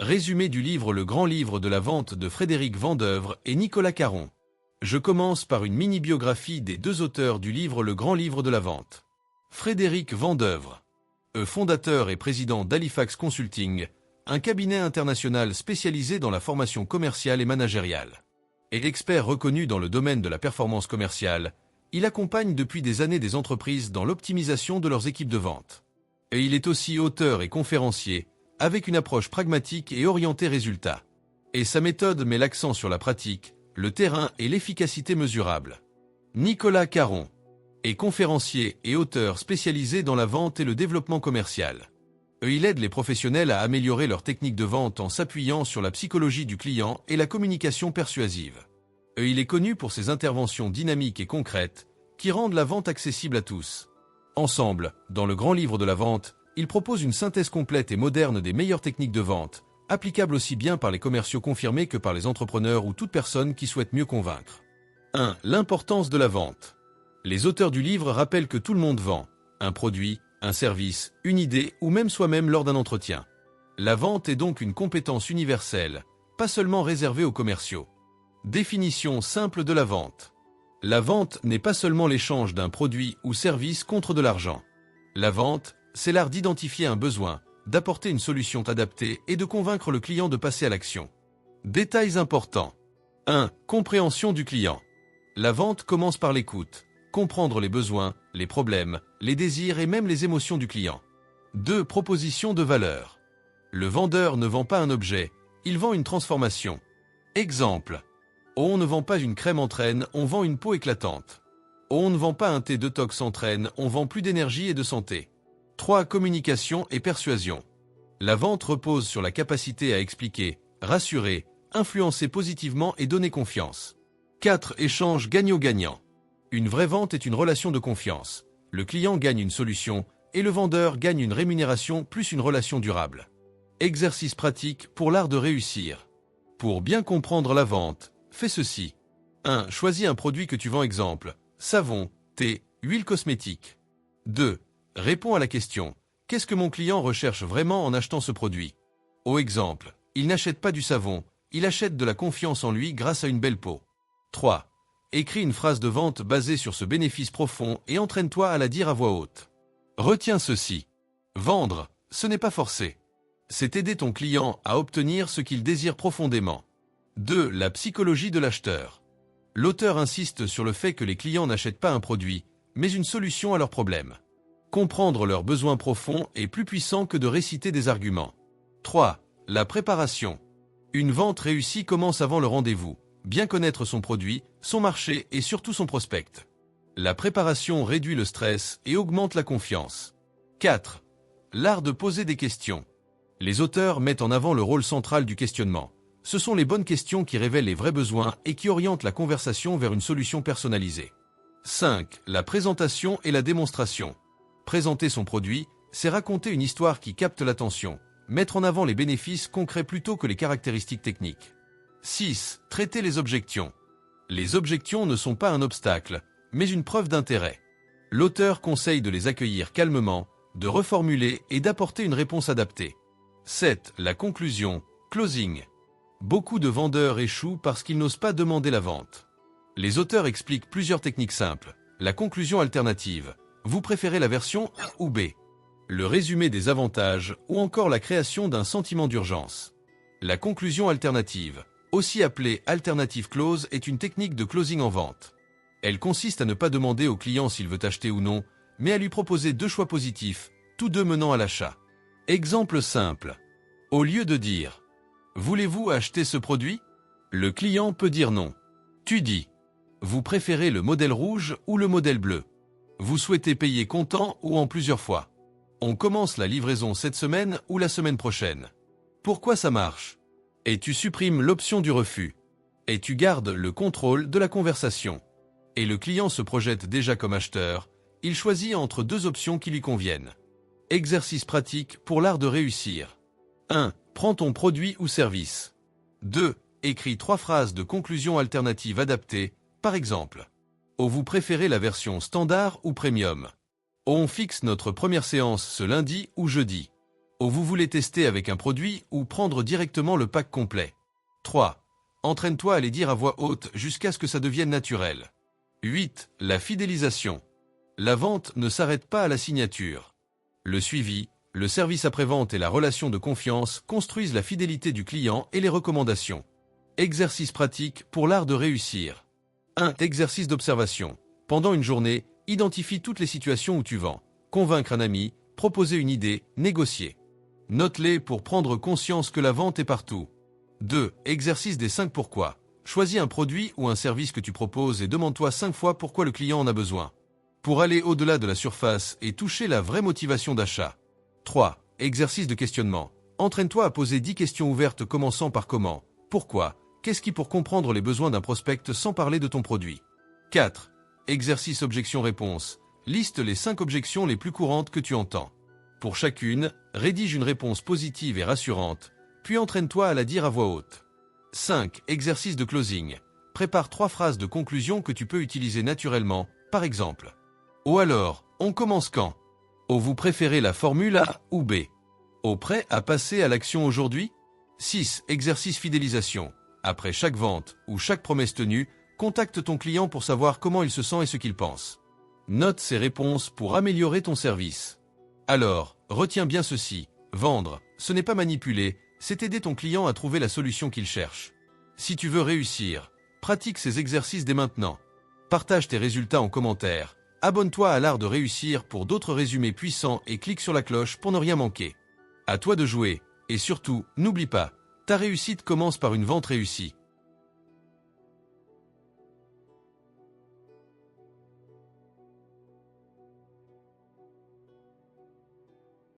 Résumé du livre Le Grand Livre de la Vente de Frédéric Vandeuvre et Nicolas Caron. Je commence par une mini-biographie des deux auteurs du livre Le Grand Livre de la Vente. Frédéric Vandeuvre, fondateur et président d'Halifax Consulting, un cabinet international spécialisé dans la formation commerciale et managériale. Et expert reconnu dans le domaine de la performance commerciale, il accompagne depuis des années des entreprises dans l'optimisation de leurs équipes de vente. Et il est aussi auteur et conférencier, avec une approche pragmatique et orientée résultat. Et sa méthode met l'accent sur la pratique, le terrain et l'efficacité mesurable. Nicolas Caron est conférencier et auteur spécialisé dans la vente et le développement commercial. Il aide les professionnels à améliorer leur technique de vente en s'appuyant sur la psychologie du client et la communication persuasive. Il est connu pour ses interventions dynamiques et concrètes, qui rendent la vente accessible à tous. Ensemble, dans le Grand Livre de la Vente, il propose une synthèse complète et moderne des meilleures techniques de vente, applicables aussi bien par les commerciaux confirmés que par les entrepreneurs ou toute personne qui souhaite mieux convaincre. 1. L'importance de la vente. Les auteurs du livre rappellent que tout le monde vend, un produit, un service, une idée ou même soi-même lors d'un entretien. La vente est donc une compétence universelle, pas seulement réservée aux commerciaux. Définition simple de la vente. La vente n'est pas seulement l'échange d'un produit ou service contre de l'argent. La vente, c'est l'art d'identifier un besoin, d'apporter une solution adaptée et de convaincre le client de passer à l'action. Détails importants. 1. Compréhension du client. La vente commence par l'écoute, comprendre les besoins, les problèmes, les désirs et même les émotions du client. 2. Proposition de valeur. Le vendeur ne vend pas un objet, il vend une transformation. Exemple. On ne vend pas une crème entraîne, on vend une peau éclatante. On ne vend pas un thé détox entraîne, on vend plus d'énergie et de santé. 3. Communication et persuasion. La vente repose sur la capacité à expliquer, rassurer, influencer positivement et donner confiance. 4. Échange gagnant-gagnant. Une vraie vente est une relation de confiance. Le client gagne une solution et le vendeur gagne une rémunération plus une relation durable. Exercice pratique pour l'art de réussir. Pour bien comprendre la vente, fais ceci. 1. Choisis un produit que tu vends, exemple, savon, thé, huile cosmétique. 2. Réponds à la question, qu'est-ce que mon client recherche vraiment en achetant ce produit? Au exemple, il n'achète pas du savon, il achète de la confiance en lui grâce à une belle peau. 3. Écris une phrase de vente basée sur ce bénéfice profond et entraîne-toi à la dire à voix haute. Retiens ceci. Vendre, ce n'est pas forcer. C'est aider ton client à obtenir ce qu'il désire profondément. 2. La psychologie de l'acheteur. L'auteur insiste sur le fait que les clients n'achètent pas un produit, mais une solution à leurs problèmes. Comprendre leurs besoins profonds est plus puissant que de réciter des arguments. 3. La préparation. Une vente réussie commence avant le rendez-vous. Bien connaître son produit, son marché et surtout son prospect. La préparation réduit le stress et augmente la confiance. 4. L'art de poser des questions. Les auteurs mettent en avant le rôle central du questionnement. Ce sont les bonnes questions qui révèlent les vrais besoins et qui orientent la conversation vers une solution personnalisée. 5. La présentation et la démonstration. Présenter son produit, c'est raconter une histoire qui capte l'attention, mettre en avant les bénéfices concrets plutôt que les caractéristiques techniques. 6. Traiter les objections. Les objections ne sont pas un obstacle, mais une preuve d'intérêt. L'auteur conseille de les accueillir calmement, de reformuler et d'apporter une réponse adaptée. 7. La conclusion, closing. Beaucoup de vendeurs échouent parce qu'ils n'osent pas demander la vente. Les auteurs expliquent plusieurs techniques simples. La conclusion alternative. Vous préférez la version A ou B? Le résumé des avantages ou encore la création d'un sentiment d'urgence. La conclusion alternative, aussi appelée alternative close, est une technique de closing en vente. Elle consiste à ne pas demander au client s'il veut acheter ou non, mais à lui proposer deux choix positifs, tous deux menant à l'achat. Exemple simple. Au lieu de dire « Voulez-vous acheter ce produit ?» le client peut dire non. Tu dis « Vous préférez le modèle rouge ou le modèle bleu ? Vous souhaitez payer comptant ou en plusieurs fois ? On commence la livraison cette semaine ou la semaine prochaine. Pourquoi ça marche ? Et tu supprimes l'option du refus. Et tu gardes le contrôle de la conversation. Et le client se projette déjà comme acheteur, il choisit entre deux options qui lui conviennent. Exercice pratique pour l'art de réussir. 1. Prends ton produit ou service. 2. Écris 3 phrases de conclusion alternative adaptées, par exemple. Vous préférez la version standard ou premium? On fixe notre première séance ce lundi ou jeudi. Ou vous voulez tester avec un produit ou prendre directement le pack complet. 3. Entraîne-toi à les dire à voix haute jusqu'à ce que ça devienne naturel. 8. La fidélisation. La vente ne s'arrête pas à la signature. Le suivi, le service après-vente et la relation de confiance construisent la fidélité du client et les recommandations. Exercice pratique pour l'art de réussir. 1. Exercice d'observation. Pendant une journée, identifie toutes les situations où tu vends. Convaincre un ami, proposer une idée, négocier. Note-les pour prendre conscience que la vente est partout. 2. Exercice des 5 pourquoi. Choisis un produit ou un service que tu proposes et demande-toi 5 fois pourquoi le client en a besoin. Pour aller au-delà de la surface et toucher la vraie motivation d'achat. 3. Exercice de questionnement. Entraîne-toi à poser 10 questions ouvertes commençant par comment, pourquoi, qu'est-ce qui pour comprendre les besoins d'un prospect sans parler de ton produit. 4. Exercice objection-réponse. Liste les 5 objections les plus courantes que tu entends. Pour chacune, rédige une réponse positive et rassurante, puis entraîne-toi à la dire à voix haute. 5. Exercice de closing. Prépare 3 phrases de conclusion que tu peux utiliser naturellement, par exemple. Ou alors, on commence quand? Ou vous préférez la formule A ou B? Au prêt à passer à l'action aujourd'hui? 6. Exercice fidélisation. Après chaque vente ou chaque promesse tenue, contacte ton client pour savoir comment il se sent et ce qu'il pense. Note ses réponses pour améliorer ton service. Alors, retiens bien ceci. Vendre, ce n'est pas manipuler, c'est aider ton client à trouver la solution qu'il cherche. Si tu veux réussir, pratique ces exercices dès maintenant. Partage tes résultats en commentaire. Abonne-toi à l'art de réussir pour d'autres résumés puissants et clique sur la cloche pour ne rien manquer. À toi de jouer, et surtout, n'oublie pas, ta réussite commence par une vente réussie.